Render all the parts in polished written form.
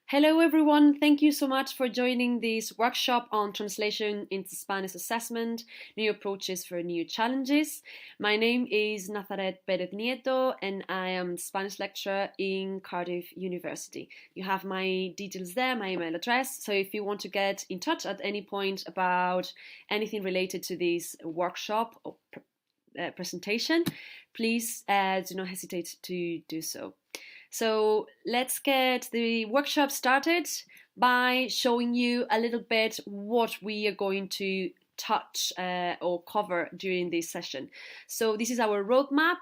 Hello, everyone. Thank you so much for joining this workshop on translation into Spanish assessment, new approaches for new challenges. My name is Nazaret Perez Nieto, and I am Spanish lecturer in Cardiff University. You have my details there, my email address. So if you want to get in touch at any point about anything related to this workshop or presentation, please do not hesitate to do so. So let's get the workshop started by showing you a little bit what we are going to touch or cover during this session. So this is our roadmap,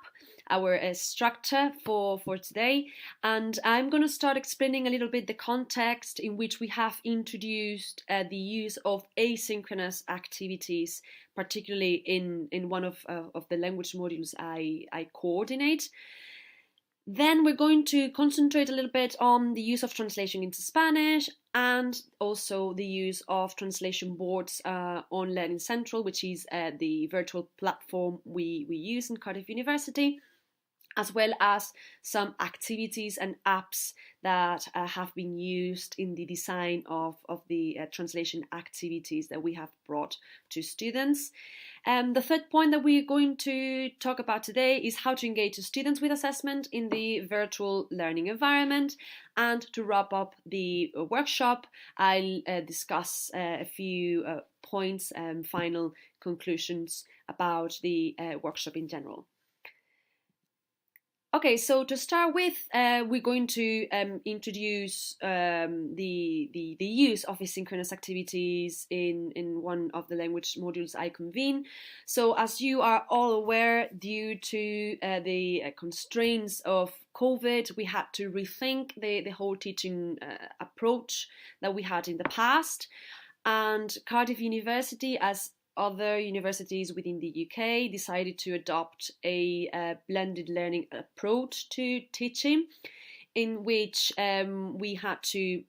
our structure for today, and I'm going to start explaining a little bit the context in which we have introduced the use of asynchronous activities, particularly in one of the language modules I coordinate. Then we're going to concentrate a little bit on the use of translation into Spanish and also the use of translation boards on Learning Central, which is the virtual platform we use in Cardiff University, as well as some activities and apps that have been used in the design of the translation activities that we have brought to students. The third point that we're going to talk about today is how to engage students with assessment in the virtual learning environment. And to wrap up the workshop, I'll discuss a few points and final conclusions about the workshop in general. Okay, so to start with, we're going to introduce the use of asynchronous activities in one of the language modules I convene. So as you are all aware, due to the constraints of COVID, we had to rethink the whole teaching approach that we had in the past. And Cardiff University, as other universities within the UK, decided to adopt a blended learning approach to teaching, in which we had to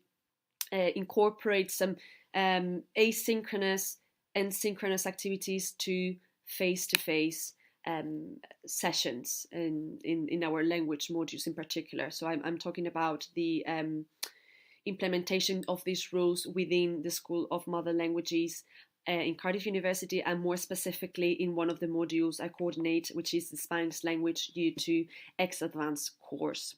incorporate some asynchronous and synchronous activities to face-to-face sessions in our language modules in particular. So I'm talking about the implementation of these rules within the School of Mother Languages in Cardiff University, and more specifically in one of the modules I coordinate, which is the Spanish Language U2 X Advanced course.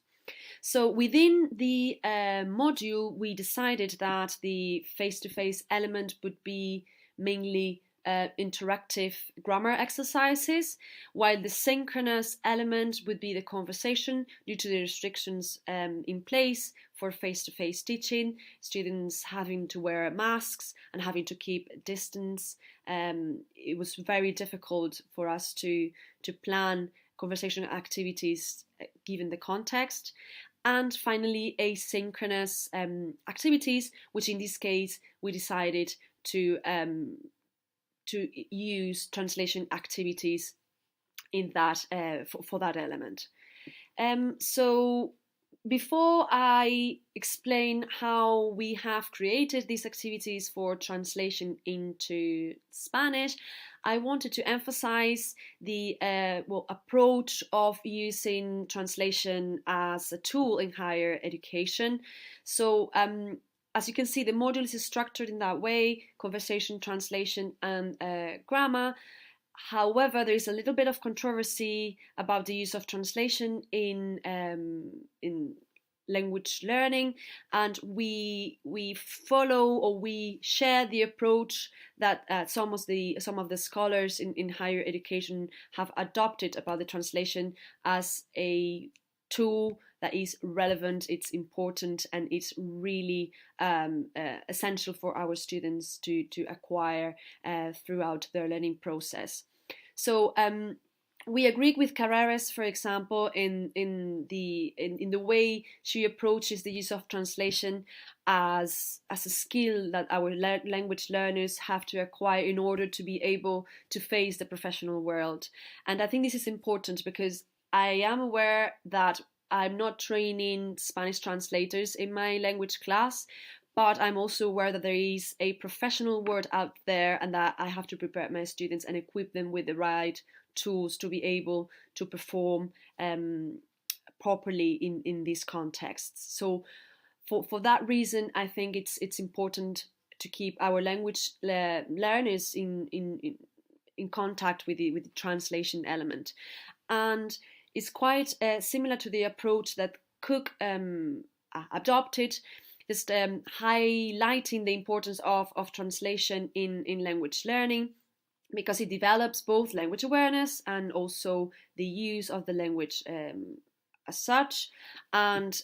So within the module, we decided that the face-to-face element would be mainly interactive grammar exercises, while the synchronous element would be the conversation due to the restrictions in place for face-to-face teaching, students having to wear masks and having to keep distance. It was very difficult for us to plan conversational activities given the context. And finally, asynchronous activities, which in this case we decided to use translation activities in that for that element. So before I explain how we have created these activities for translation into Spanish, I wanted to emphasize the approach of using translation as a tool in higher education. So as you can see, the module is structured in that way: conversation, translation, and grammar. However, there is a little bit of controversy about the use of translation in language learning, and we follow, or we share, the approach that some of the scholars in higher education have adopted about the translation as a tool that is relevant, it's important, and it's really essential for our students to acquire throughout their learning process. So we agree with Carreras, for example, in the way she approaches the use of translation as a skill that our language learners have to acquire in order to be able to face the professional world. And I think this is important because I am aware that I'm not training Spanish translators in my language class, but I'm also aware that there is a professional world out there, and that I have to prepare my students and equip them with the right tools to be able to perform properly in these contexts. So for that reason, I think it's important to keep our language learners in contact with the translation element. And it's quite similar to the approach that Cook adopted, just highlighting the importance of translation in language learning, because it develops both language awareness and also the use of the language as such, and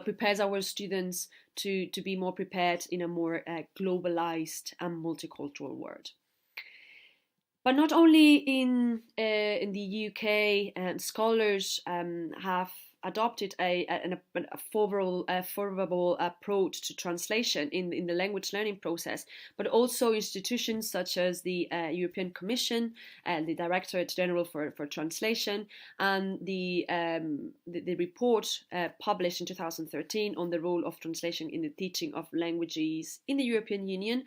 prepares our students to be more prepared in a more globalized and multicultural world. But not only in the UK, scholars have adopted a favorable approach to translation in the language learning process, but also institutions such as the European Commission, the Directorate General for Translation, and the report published in 2013 on the role of translation in the teaching of languages in the European Union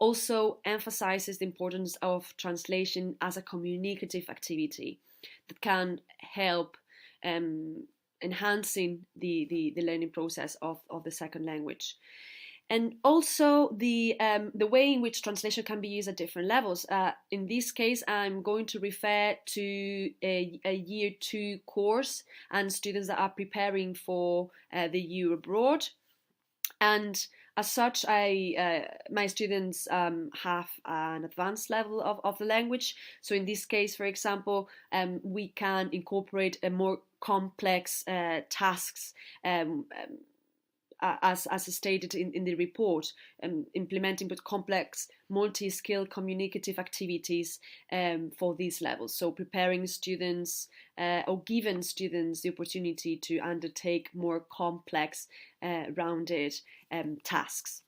also emphasizes the importance of translation as a communicative activity that can help enhancing the learning process of the second language. And also the way in which translation can be used at different levels. In this case, I'm going to refer to a year 2 course and students that are preparing for the year abroad. And as such, my students have an advanced level of the language. So in this case, for example, we can incorporate a more complex tasks as stated in the report, implementing but complex multi-skill communicative activities for these levels. So preparing students or giving students the opportunity to undertake more complex, rounded tasks.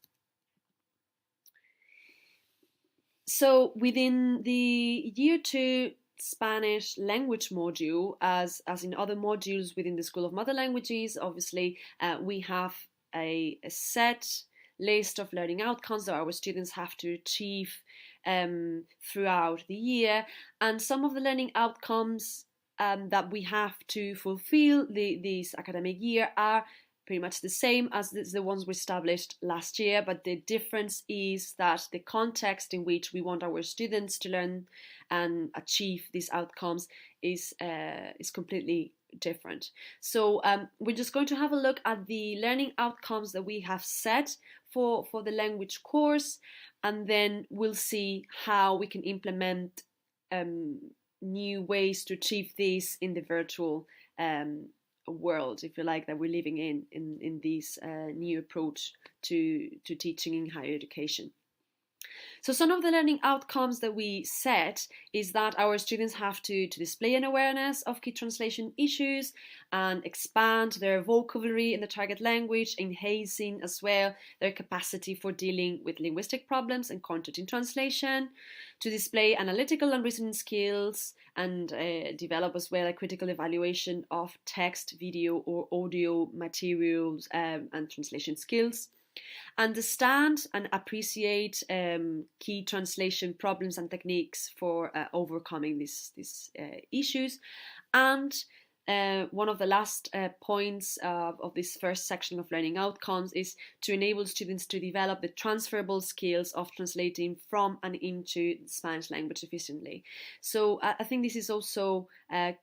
So within the year 2 Spanish language module, as in other modules within the School of Mother Languages, obviously we have a set list of learning outcomes that our students have to achieve throughout the year, and some of the learning outcomes that we have to fulfill this academic year are pretty much the same as the ones we established last year, but the difference is that the context in which we want our students to learn and achieve these outcomes is completely different. So we're just going to have a look at the learning outcomes that we have set for the language course, and then we'll see how we can implement new ways to achieve this in the virtual world, if you like, that we're living in this new approach to teaching in higher education. So some of the learning outcomes that we set is that our students have to display an awareness of key translation issues and expand their vocabulary in the target language, enhancing as well their capacity for dealing with linguistic problems and content in translation, to display analytical and reasoning skills, and develop as well a critical evaluation of text, video or audio materials and translation skills. Understand and appreciate key translation problems and techniques for overcoming these issues. And one of the last points of this first section of learning outcomes is to enable students to develop the transferable skills of translating from and into the Spanish language efficiently. So I think this is also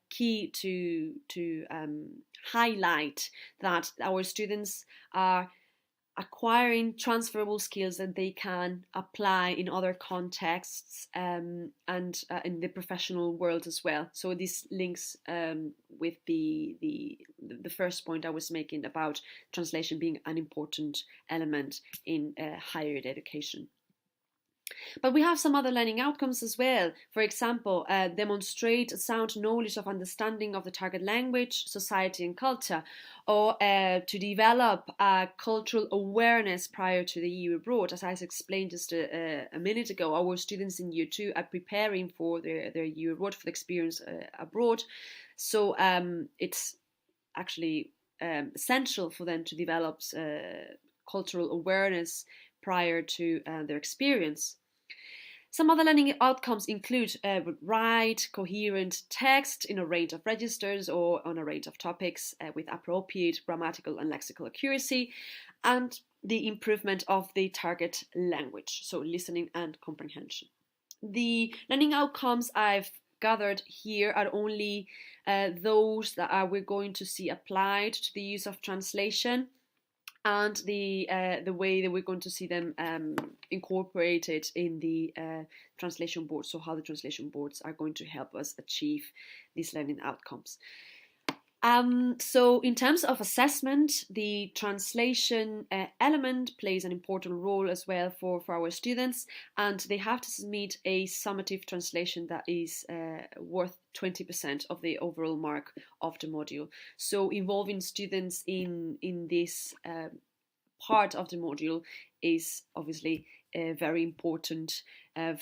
key to highlight that our students are acquiring transferable skills that they can apply in other contexts and in the professional world as well. So this links with the first point I was making about translation being an important element in higher education. But we have some other learning outcomes as well. For example, demonstrate a sound knowledge of understanding of the target language, society and culture, or to develop a cultural awareness prior to the year abroad. As I explained just a minute ago, our students in year 2 are preparing for their year abroad, for the experience abroad. So it's actually essential for them to develop cultural awareness prior to their experience. Some other learning outcomes include write coherent text in a range of registers or on a range of topics with appropriate grammatical and lexical accuracy, and the improvement of the target language, so listening and comprehension. The learning outcomes I've gathered here are only those that we're going to see applied to the use of translation, and the way that we're going to see them incorporated in the translation board, so how the translation boards are going to help us achieve these learning outcomes. So in terms of assessment, the translation element plays an important role as well for our students, and they have to submit a summative translation that is worth 20% of the overall mark of the module. So involving students in this part of the module is obviously very important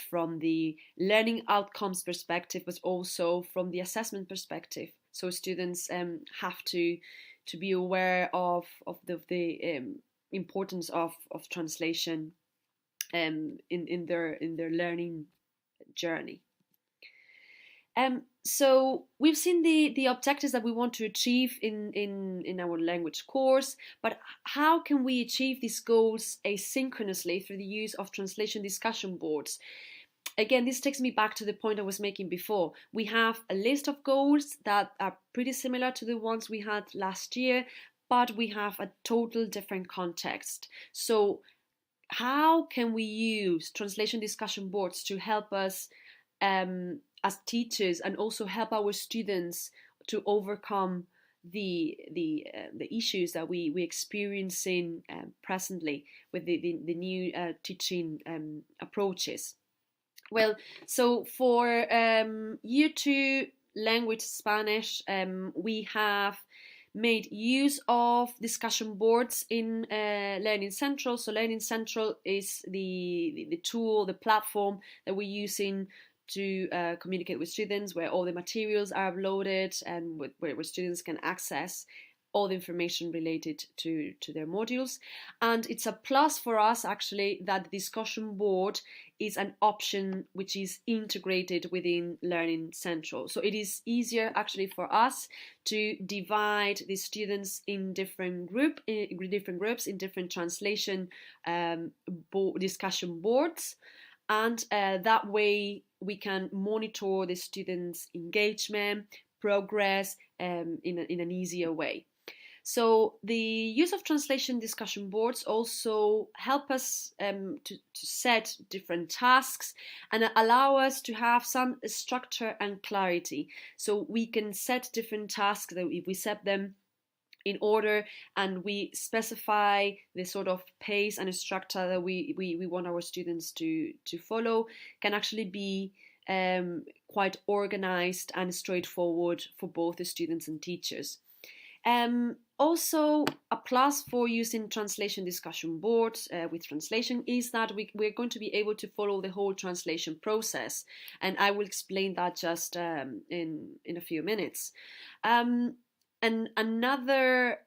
from the learning outcomes perspective, but also from the assessment perspective. So students have to be aware of the importance of translation in their learning journey. So we've seen the objectives that we want to achieve in our language course, but how can we achieve these goals asynchronously through the use of translation discussion boards? Again, this takes me back to the point I was making before. We have a list of goals that are pretty similar to the ones we had last year, but we have a total different context. So how can we use translation discussion boards to help us as teachers, and also help our students to overcome the issues that we experiencing presently with the new teaching approaches? Well, so for Year 2 language Spanish, we have made use of discussion boards in Learning Central. So Learning Central is the tool, the platform that we're using to communicate with students, where all the materials are uploaded and where students can access all the information related to their modules. And it's a plus for us actually that the discussion board is an option which is integrated within Learning Central. So it is easier actually for us to divide the students in different groups, in different translation discussion boards. And that way we can monitor the students' engagement, progress in an easier way. So the use of translation discussion boards also help us to set different tasks and allow us to have some structure and clarity. So we can set different tasks, that if we set them in order and we specify the sort of pace and structure that we want our students to follow, can actually be quite organized and straightforward for both the students and teachers. Also, a plus for using translation discussion boards with translation is that we're going to be able to follow the whole translation process, and I will explain that just in a few minutes. And another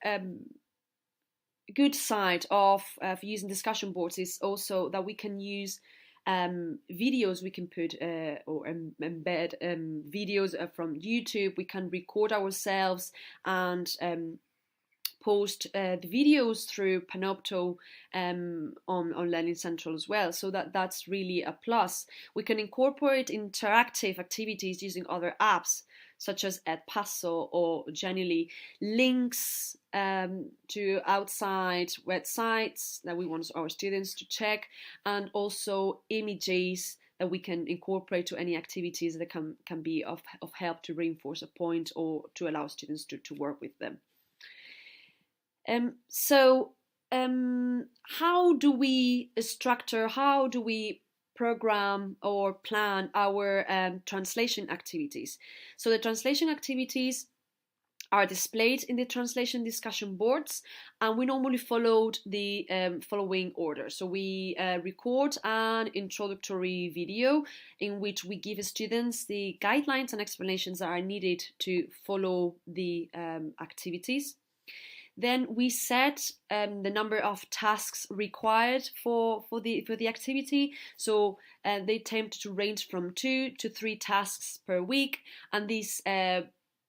good side of using discussion boards is also that we can use videos. We can put or embed videos from YouTube. We can record ourselves and post the videos through Panopto on Learning Central as well. So that's really a plus. We can incorporate interactive activities using other apps such as Edpasso or Genially, links to outside websites that we want our students to check, and also images that we can incorporate to any activities that can be of help to reinforce a point or to allow students to work with them. How do we structure, how do we program or plan our translation activities? So the translation activities are displayed in the translation discussion boards, and we normally followed the following order. So we record an introductory video in which we give students the guidelines and explanations that are needed to follow the activities. Then we set the number of tasks required for the activity. So they tend to range from 2 to 3 tasks per week, and these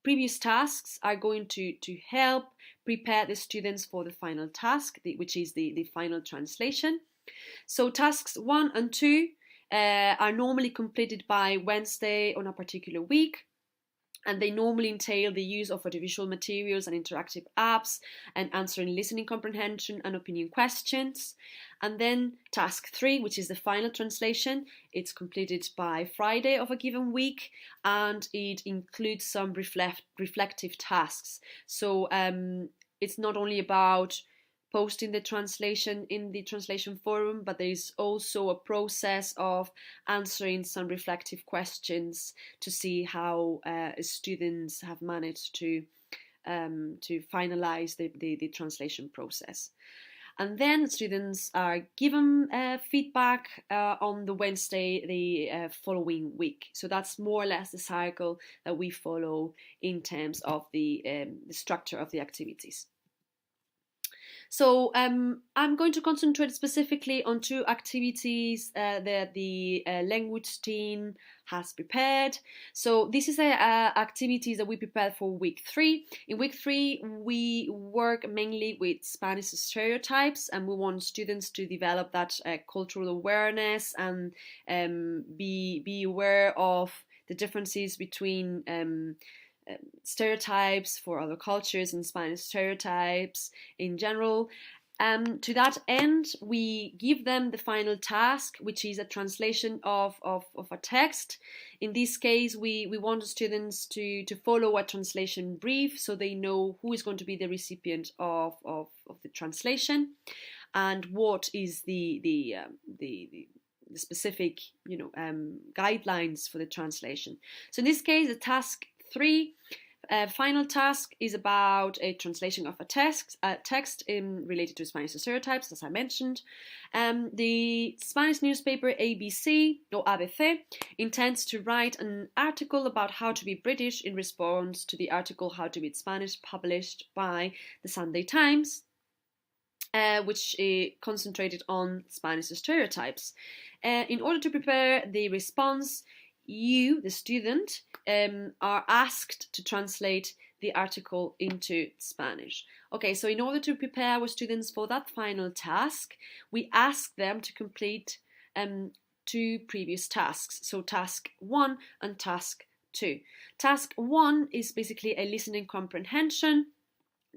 previous tasks are going to help prepare the students for the final task, which is the final translation. So tasks 1 and 2 are normally completed by Wednesday on a particular week, and they normally entail the use of audiovisual materials and interactive apps and answering listening comprehension and opinion questions. And then task 3, which is the final translation, it's completed by Friday of a given week, and it includes some reflective tasks. So it's not only about posting the translation in the translation forum, but there is also a process of answering some reflective questions to see how students have managed to finalize the translation process. And then students are given feedback on the Wednesday the following week. So that's more or less the cycle that we follow in terms of the structure of the activities. So I'm going to concentrate specifically on 2 activities that the language team has prepared. So this is activities that we prepared for week 3. In week 3, we work mainly with Spanish stereotypes, and we want students to develop that cultural awareness and be aware of the differences between stereotypes for other cultures and Spanish stereotypes in general. To that end, we give them the final task, which is a translation of a text. In this case, we want the students to follow a translation brief, so they know who is going to be the recipient of the translation and what is the specific guidelines for the translation. So in this case, the task 3, final task, is about a translation of a text related to Spanish stereotypes, as I mentioned. The Spanish newspaper ABC or ABC intends to write an article about how to be British in response to the article How to Be Spanish published by the Sunday Times, which concentrated on Spanish stereotypes. In order to prepare the response, you, the student, are asked to translate the article into Spanish. Okay, so in order to prepare our students for that final task, we ask them to complete 2 previous tasks. So task 1 and task 2. Task 1 is basically a listening comprehension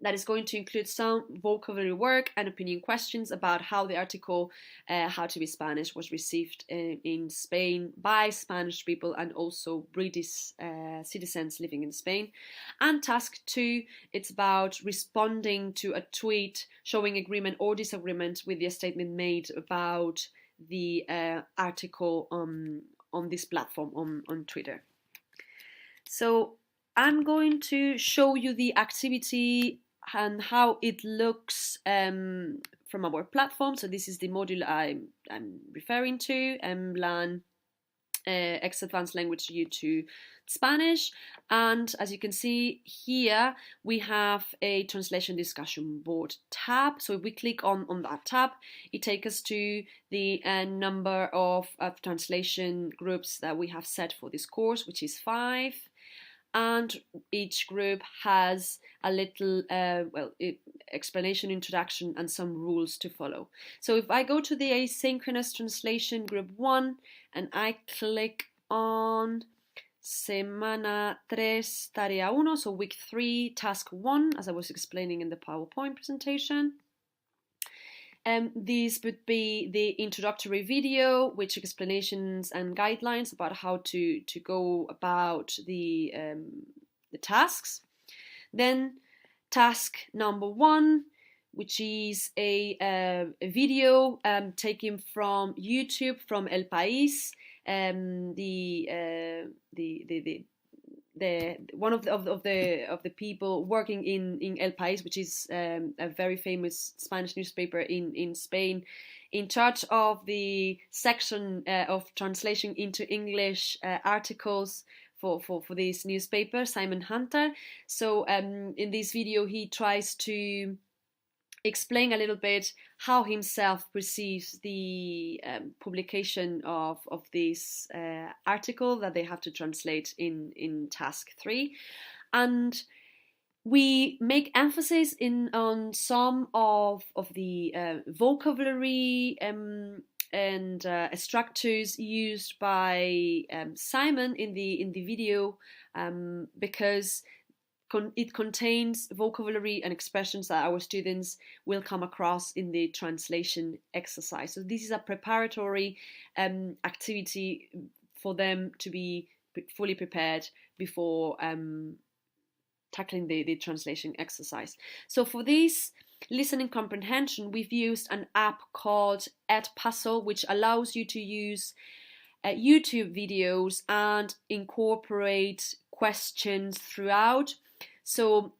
that is going to include some vocabulary work and opinion questions about how the article How to Be Spanish was received in Spain by Spanish people and also British citizens living in Spain. And task 2, it's about responding to a tweet showing agreement or disagreement with the statement made about the article on this platform on Twitter. So I'm going to show you the activity and how it looks from our platform. So this is the module I'm referring to, MLAN X Advanced Language U2 Spanish. And as you can see here, we have a translation discussion board tab. So if we click on that tab, it takes us to the number of translation groups that we have set for this course, which is 5. And each group has a little explanation, introduction, and some rules to follow. So if I go to the asynchronous translation group 1 and I click on Semana 3, Tarea 1, so week 3, task 1, as I was explaining in the PowerPoint presentation. This would be the introductory video, which explanations and guidelines about how to go about the tasks. Then task number 1, which is a video taken from YouTube from El País, one of the people working in El País, which is a very famous Spanish newspaper in Spain, in charge of the section of translation into English articles for this newspaper, Simon Hunter. So in this video, he tries to explain a little bit how himself perceives the publication of this article that they have to translate in task 3. And we make emphasis on some of the vocabulary and structures used by Simon in the video, because it contains vocabulary and expressions that our students will come across in the translation exercise. So this is a preparatory activity for them to be fully prepared before tackling the translation exercise. So for this listening comprehension, we've used an app called Edpuzzle, which allows you to use YouTube videos and incorporate questions throughout. So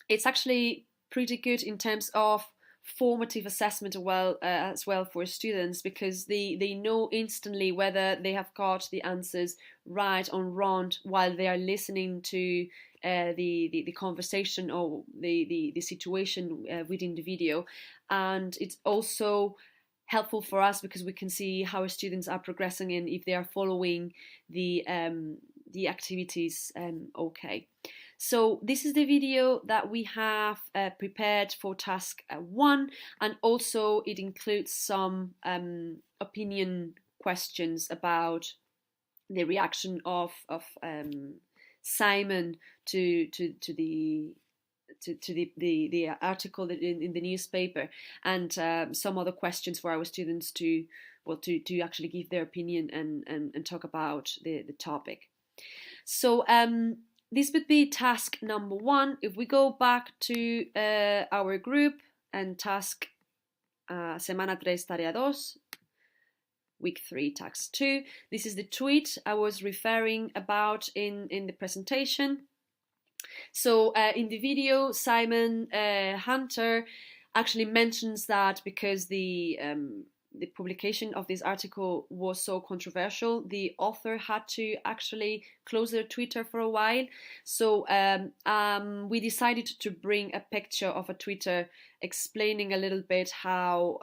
it's actually pretty good in terms of formative assessment as well for students, because they know instantly whether they have got the answers right or wrong while they are listening to the conversation or the situation within the video. And it's also helpful for us because we can see how our students are progressing and if they are following the activities okay. So this is the video that we have prepared for task 1, and also it includes some opinion questions about the reaction of Simon to the article in the newspaper, and some other questions for our students to actually give their opinion and talk about the topic. So this would be task number 1. If we go back to our group and task Semana 3, Tarea 2, week 3, task 2. This is the tweet I was referring about in the presentation. So in the video, Simon Hunter actually mentions that because the publication of this article was so controversial, the author had to actually close their Twitter for a while. So we decided to bring a picture of a Twitter explaining a little bit how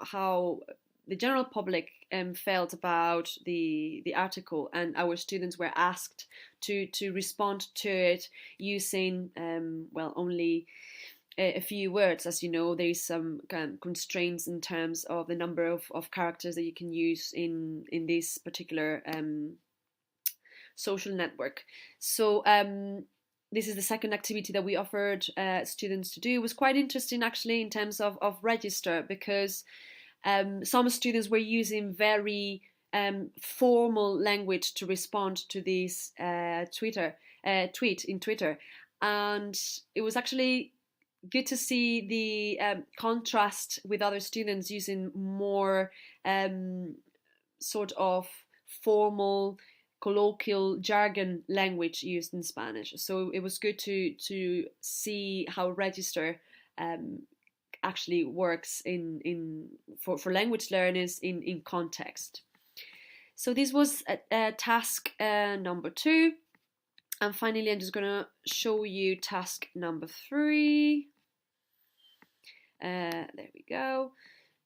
the general public felt about the article, and our students were asked to respond to it using only a few words. As you know, there is some kind of constraints in terms of the number of characters that you can use in this particular social network. So this is the second activity that we offered students to do. It was quite interesting actually in terms of register, because some students were using very formal language to respond to this tweet in Twitter, and it was actually good to see the contrast with other students using more sort of formal colloquial jargon language used in Spanish. So it was good to see how register actually works for language learners in context. So this was task number 2. And finally, I'm just going to show you task number 3. There we go.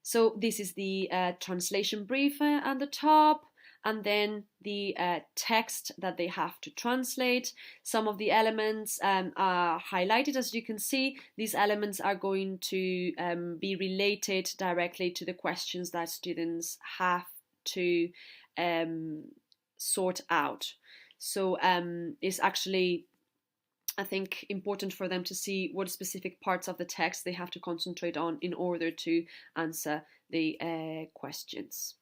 So this is the translation brief at the top, and then the text that they have to translate. Some of the elements are highlighted, as you can see. These elements are going to be related directly to the questions that students have to sort out. So it's actually, I think, important for them to see what specific parts of the text they have to concentrate on in order to answer the questions.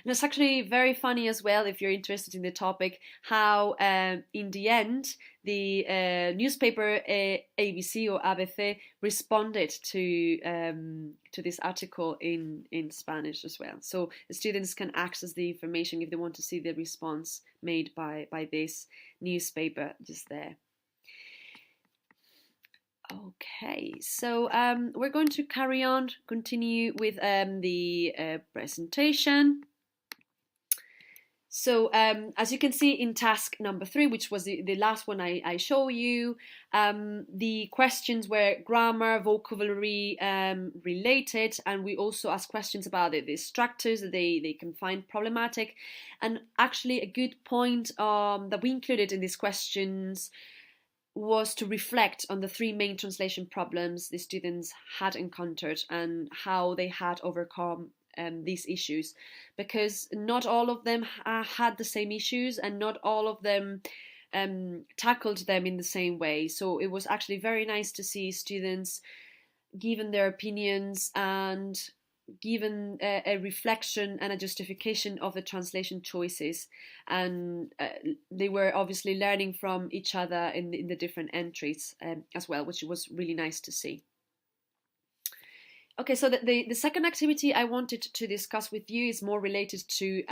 And it's actually very funny as well, if you're interested in the topic, how in the end the newspaper ABC or ABC responded to this article in Spanish as well. So the students can access the information if they want to see the response made by this newspaper just there. Okay, so we're going to continue with the presentation. So as you can see in task number 3, which was the last one I show you, the questions were grammar, vocabulary related, and we also asked questions about the structures that they can find problematic. And actually a good point that we included in these questions was to reflect on the 3 main translation problems the students had encountered and how they had overcome these issues, because not all of them had the same issues and not all of them tackled them in the same way. So it was actually very nice to see students given their opinions and given a reflection and a justification of the translation choices, and they were obviously learning from each other in the different entries as well, which was really nice to see. Okay, so the second activity I wanted to discuss with you is more related to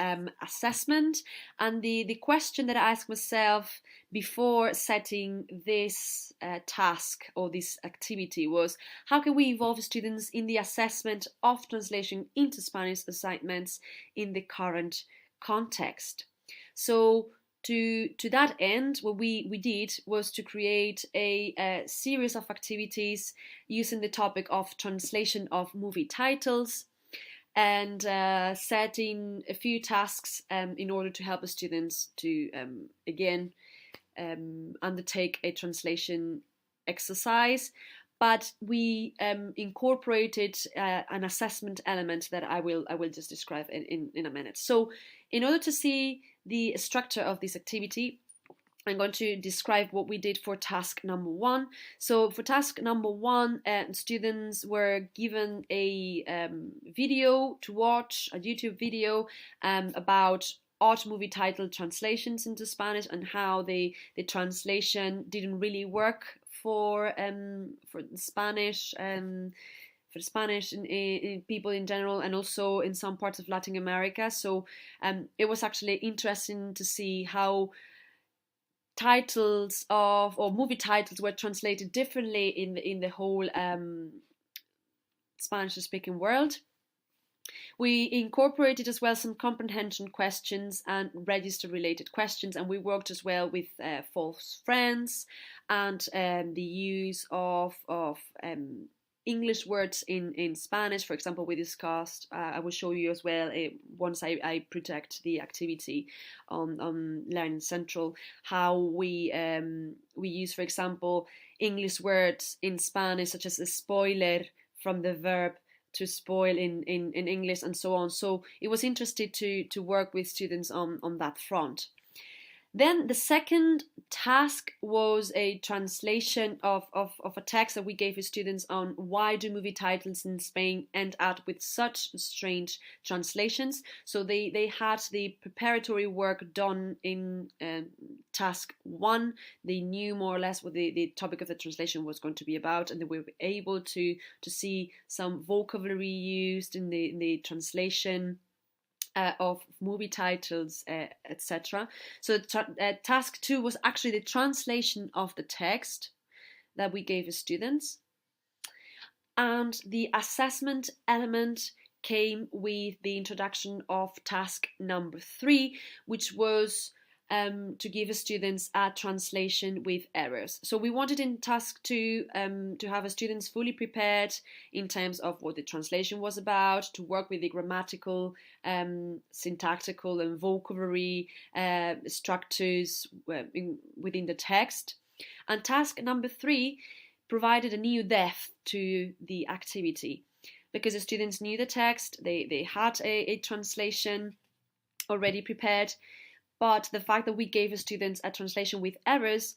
assessment, and the question that I asked myself before setting this task or this activity was, how can we involve students in the assessment of translation into Spanish assignments in the current context? So to that end, what we did was to create a series of activities using the topic of translation of movie titles, and setting a few tasks in order to help the students to again undertake a translation exercise. But we incorporated an assessment element that I will just describe in a minute. So in order to see the structure of this activity, I'm going to describe what we did for task number 1. So for task number 1, students were given a video to watch, a YouTube video about odd movie title translations into Spanish and how the translation didn't really work for Spanish. For Spanish in people in general, and also in some parts of Latin America. So it was actually interesting to see how titles or movie titles were translated differently in the whole Spanish-speaking world. We incorporated as well some comprehension questions and register-related questions, and we worked as well with false friends and the use of English words in Spanish. For example, we discussed, I will show you as well once I project the activity on Learning Central, how we use, for example, English words in Spanish, such as a spoiler from the verb to spoil in English, and so on. So it was interesting to work with students on that front. Then the second task was a translation of a text that we gave the students on why do movie titles in Spain end up with such strange translations. So they had the preparatory work done in task 1. They knew more or less what the topic of the translation was going to be about, and they were able to see some vocabulary used in the translation of movie titles, etc. So task 2 was actually the translation of the text that we gave the students. And the assessment element came with the introduction of task number 3, which was to give the students a translation with errors. So we wanted in task 2 to have the students fully prepared in terms of what the translation was about, to work with the grammatical, syntactical and vocabulary structures within the text. And task number 3 provided a new depth to the activity, because the students knew the text, they had a translation already prepared, but the fact that we gave the students a translation with errors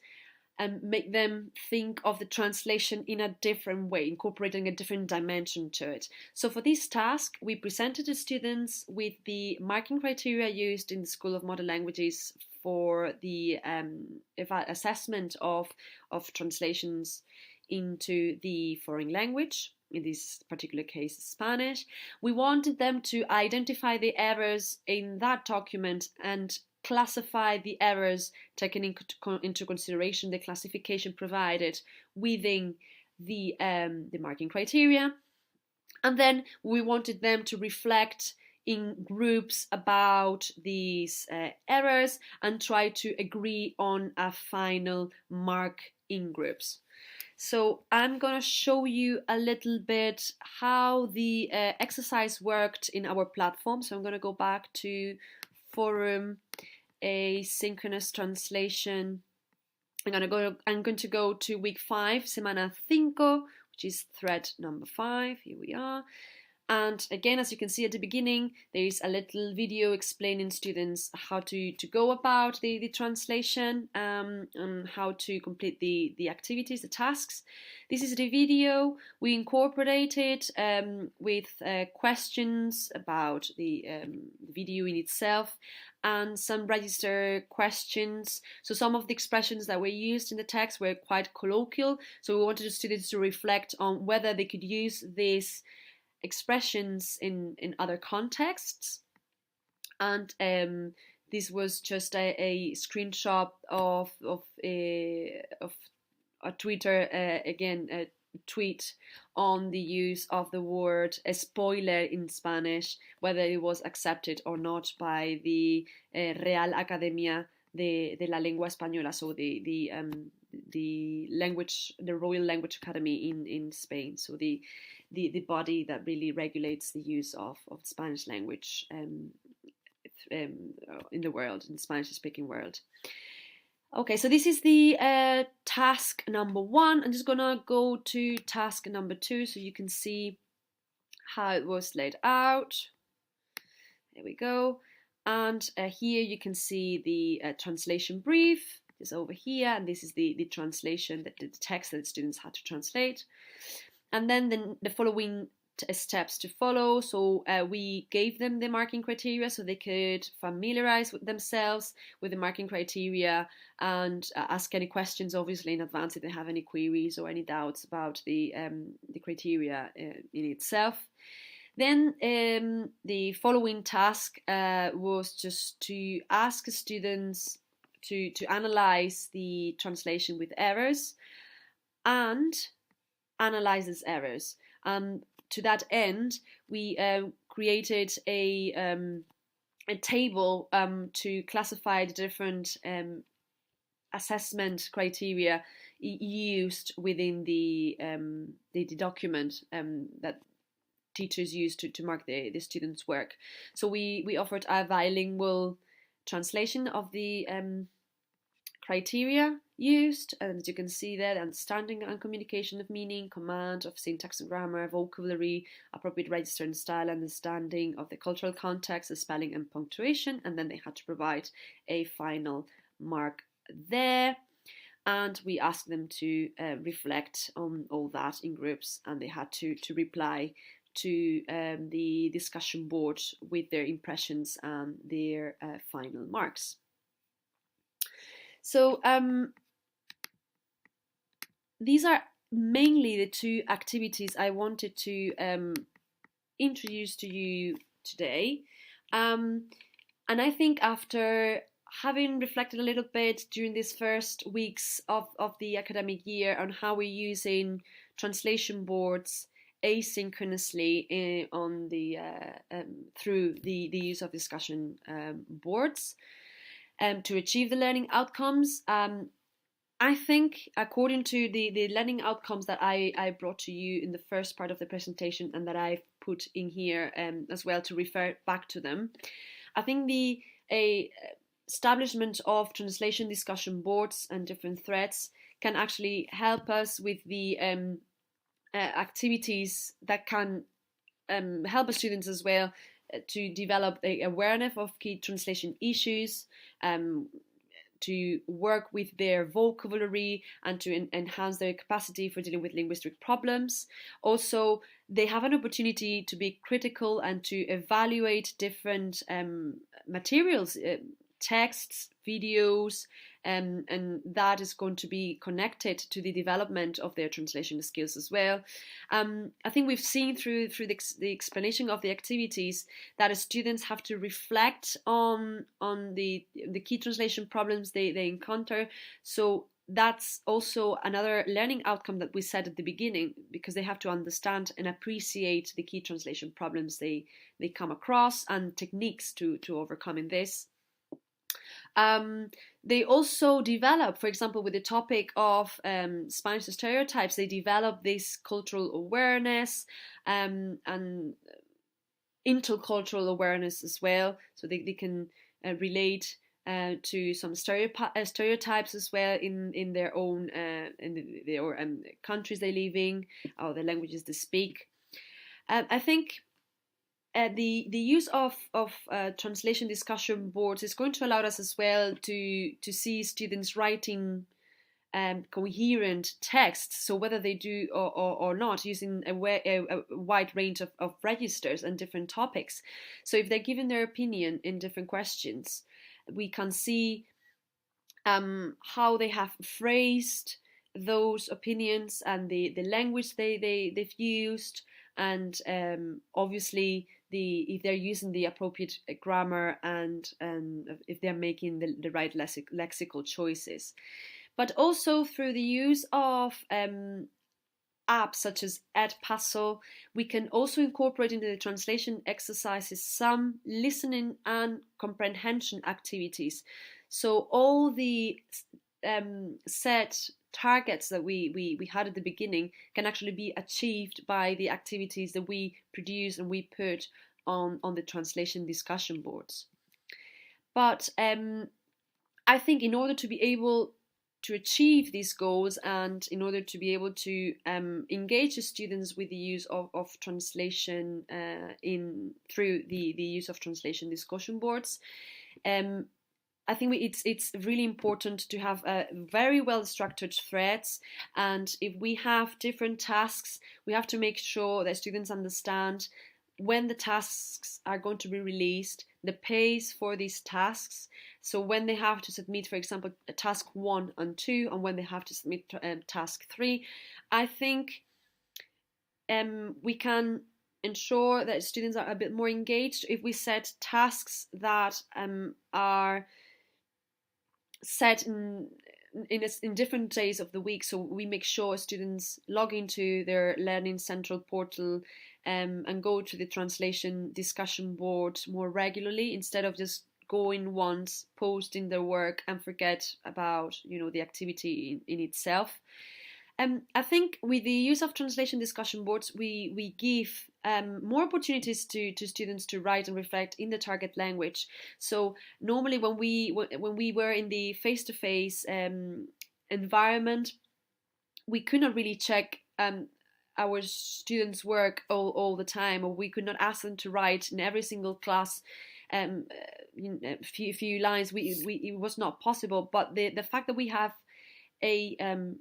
make them think of the translation in a different way, incorporating a different dimension to it. So for this task, we presented the students with the marking criteria used in the School of Modern Languages for the assessment of translations into the foreign language, in this particular case Spanish. We wanted them to identify the errors in that document and classify the errors, taking into consideration the classification provided within the marking criteria. And then we wanted them to reflect in groups about these errors and try to agree on a final mark in groups. So I'm going to show you a little bit how the exercise worked in our platform. So I'm going to go back to forum asynchronous translation. I'm going to go to week 5, semana 5, which is thread number 5. Here we are. And again, as you can see at the beginning, there is a little video explaining students how to go about the translation and how to complete the activities, the tasks. This is the video. We incorporated with questions about the video in itself and some register questions. So some of the expressions that were used in the text were quite colloquial. So we wanted the students to reflect on whether they could use these expressions in other contexts. And this was just a screenshot of a Twitter, again, a tweet on the use of the word spoiler in Spanish, whether it was accepted or not by the Real Academia de la Lengua Española, so the language, the Royal Language Academy in Spain, so the body that really regulates the use of Spanish language in the world, in the Spanish-speaking world. Okay, so this is the task number 1. I'm just gonna go to task number 2 so you can see how it was laid out. There we go. And here you can see the translation brief. This over here, and this is the translation, the text that the students had to translate. And then the following steps to follow. So we gave them the marking criteria so they could familiarize with themselves with the marking criteria and ask any questions, obviously, in advance if they have any queries or any doubts about the criteria in itself. Then the following task was just to ask students to analyze the translation with errors and analyze these errors. To that end, we created a table to classify the different assessment criteria used within the document that teachers use to mark the students' work. So we offered a bilingual translation of the criteria used, and as you can see there, the understanding and communication of meaning, command of syntax and grammar, vocabulary, appropriate register and style, understanding of the cultural context, the spelling and punctuation, and then they had to provide a final mark there. And we asked them to reflect on all that in groups, and they had to reply to the discussion board with their impressions and their final marks. So these are mainly the 2 activities I wanted to introduce to you today. And I think after having reflected a little bit during these first weeks of the academic year on how we're using translation boards asynchronously on the through the use of discussion boards to achieve the learning outcomes, I think according to the learning outcomes that I brought to you in the first part of the presentation and that I've put in here as well to refer back to them, I think the establishment of translation discussion boards and different threads can actually help us with the activities that can help our students as well to develop the awareness of key translation issues, to work with their vocabulary and to enhance their capacity for dealing with linguistic problems. Also, they have an opportunity to be critical and to evaluate different materials, texts, videos, and that is going to be connected to the development of their translation skills as well. I think we've seen through the explanation of the activities that students have to reflect on the key translation problems they encounter. So that's also another learning outcome that we said at the beginning, because they have to understand and appreciate the key translation problems they come across and techniques to overcoming this. They also develop, for example, with the topic of Spanish stereotypes, they develop this cultural awareness and intercultural awareness as well, so they can relate to some stereotypes as well in their own countries they live in, or the languages they speak. I think the use of translation discussion boards is going to allow us as well to see students writing coherent text, so whether they do or not, using a wide range of registers and different topics. So if they're given their opinion in different questions, we can see how they have phrased those opinions and the language they've used, and obviously if they're using the appropriate grammar and if they're making the right lexical choices. But also through the use of apps such as Edpuzzle, we can also incorporate into the translation exercises some listening and comprehension activities. So all the set targets that we had at the beginning can actually be achieved by the activities that we produce and we put on the translation discussion boards. But I think in order to be able to achieve these goals, and in order to be able to engage the students with the use of translation through the use of translation discussion boards, I think it's really important to have very well structured threads, and if we have different tasks, we have to make sure that students understand when the tasks are going to be released, the pace for these tasks, so when they have to submit, for example, task 1 and 2, and when they have to submit task 3. I think we can ensure that students are a bit more engaged if we set tasks that are set in different days of the week, so we make sure students log into their Learning Central portal and go to the translation discussion board more regularly, instead of just going once, posting their work, and forget about the activity in itself. I think with the use of translation discussion boards, we give more opportunities to students to write and reflect in the target language. So normally when we were in the face-to-face environment, we could not really check our students' work all the time, or we could not ask them to write in every single class few lines. It was not possible. But the fact that we have a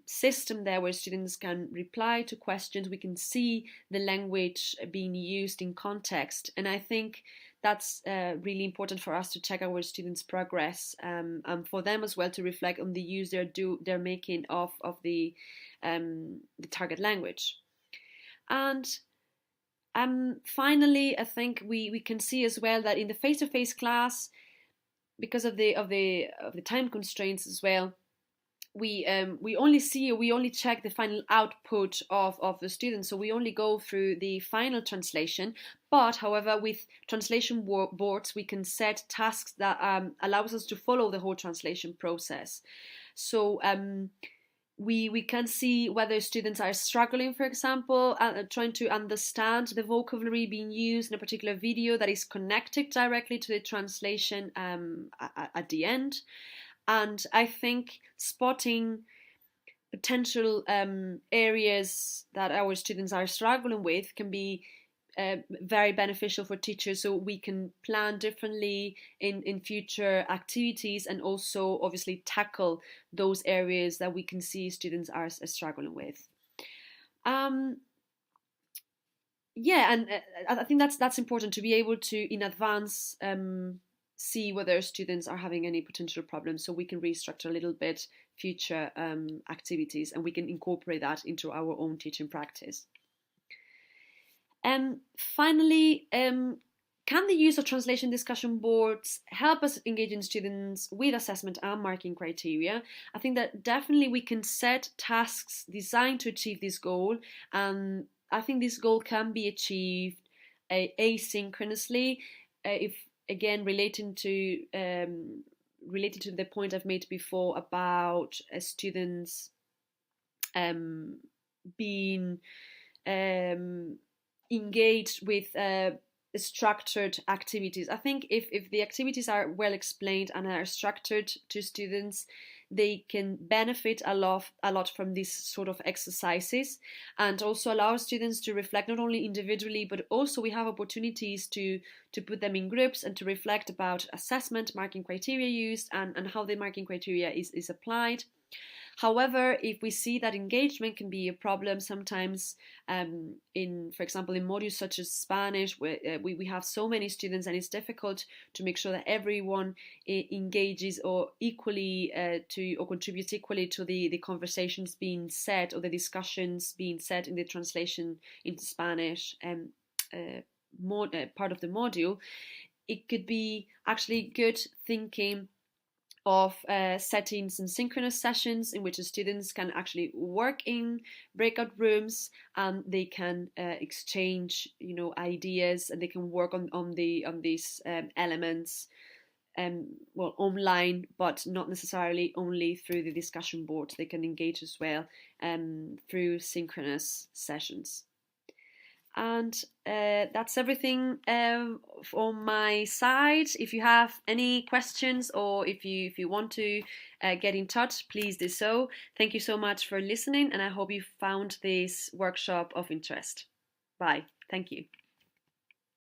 system there where students can reply to questions, we can see the language being used in context, and I think that's really important for us to check our students' progress, and for them as well to reflect on the use they're making of the target language. And finally, I think we can see as well that in the face-to-face class, because of the time constraints as well, we only check the final output of the students, so we only go through the final translation. But however, with translation boards, we can set tasks that allows us to follow the whole translation process. So we can see whether students are struggling, for example, trying to understand the vocabulary being used in a particular video that is connected directly to the translation at the end. And I think spotting potential areas that our students are struggling with can be very beneficial for teachers, so we can plan differently in future activities, and also obviously tackle those areas that we can see students are struggling with. Yeah, and I think that's important to be able to in advance see whether students are having any potential problems, so we can restructure a little bit future activities, and we can incorporate that into our own teaching practice. And finally, Can the use of translation discussion boards help us engaging students with assessment and marking criteria? I think that definitely we can set tasks designed to achieve this goal, and I think this goal can be achieved asynchronously. If again related to the point I've made before about students being engaged with structured activities. I think if the activities are well explained and are structured to students, they can benefit a lot from these sort of exercises, and also allow students to reflect not only individually, but also we have opportunities to put them in groups and to reflect about assessment, marking criteria used, and how the marking criteria is applied. However, if we see that engagement can be a problem sometimes, for example, in modules such as Spanish, where we have so many students and it's difficult to make sure that everyone engages or equally or contributes equally to the conversations being said or the discussions being said in the translation into Spanish part of the module, it could be actually good thinking of setting some synchronous sessions in which the students can actually work in breakout rooms, and they can exchange, ideas, and they can work on these elements, online, but not necessarily only through the discussion board. They can engage as well through synchronous sessions. And that's everything on my side. If you have any questions, or if you want to get in touch, please do so. Thank you so much for listening, and I hope you found this workshop of interest. Bye. Thank you.